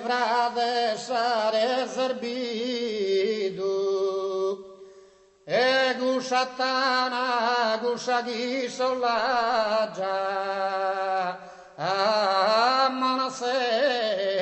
frate sare zerbidu e gusatana gusagi sollagia a manasella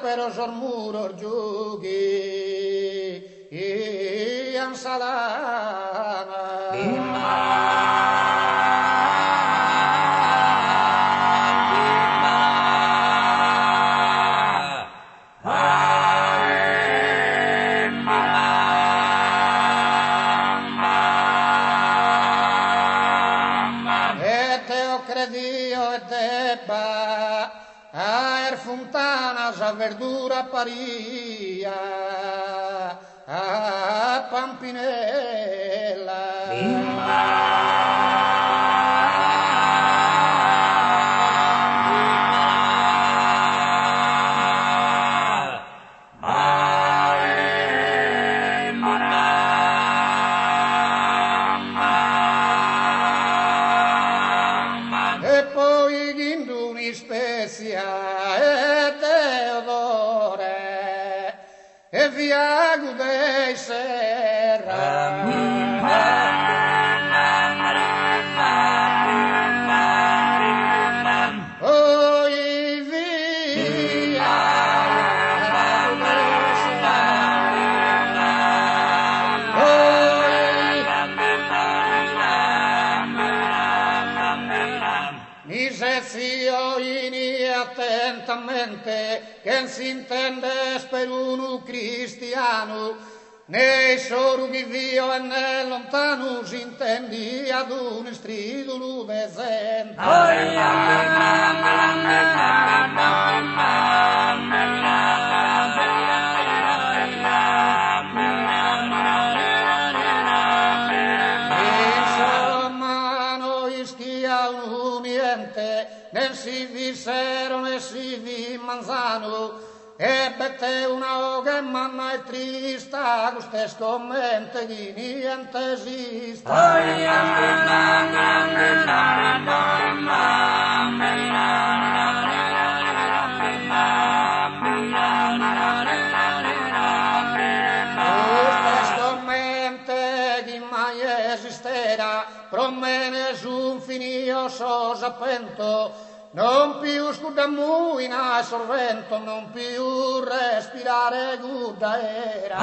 pero sormuro giughi e teo credio e debba a fontanas a verdura paria a Pampinella e poi ghinduni spezia e Teodore e via Gudei Serra poi via mi sezio ini attentamente che si intende per uno cristiano nei sorughi vio e nel lontano si intendi ad un stridulo decente né si visero né si vi manzano e bette una oga e manna e trista guste scommente di niente esista guste scommente di mai esistera promene un finio so sapento non più scudamuina e sorvento non più respirare guda era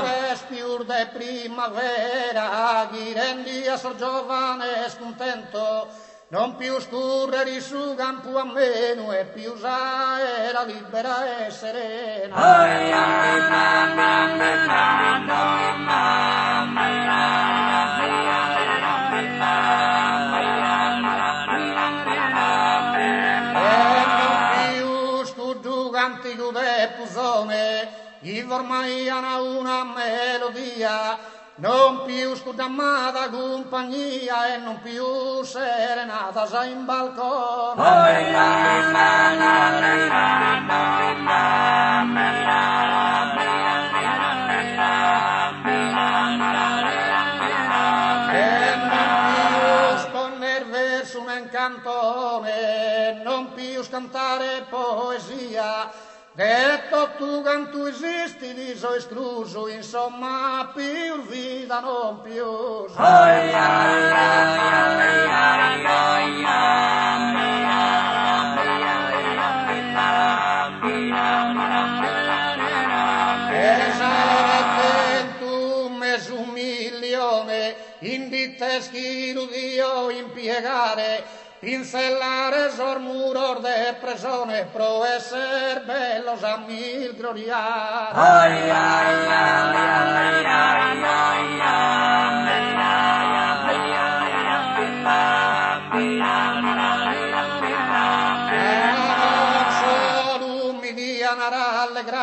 respir de primavera chi rendi a sor giovane scontento non più scorrere su campo a meno e più era libera e serena e non più scudo antico de pusone gli ormai hanno una melodia non più scudamata compagnia e non più serenata già in balcone e non più sponner verso un incantone non più scantare poesia detto tu canto esisti viso escluso insomma più vita non più un milione in ditteschi Dio impiegare pincellare sormuror de presone pro esser bellos a mil gloriare e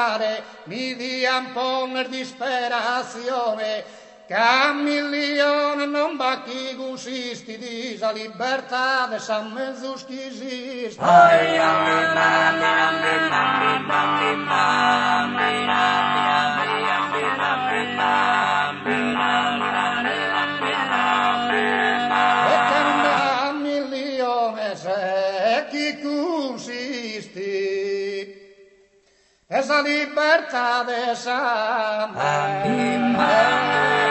parlare, mi dia un po' di disperazione, che a milioni non va chi consiste, di la libertà de San Mezzus chi esiste. E che non va a milioni se chi consiste, esa libertà de San Mezzus.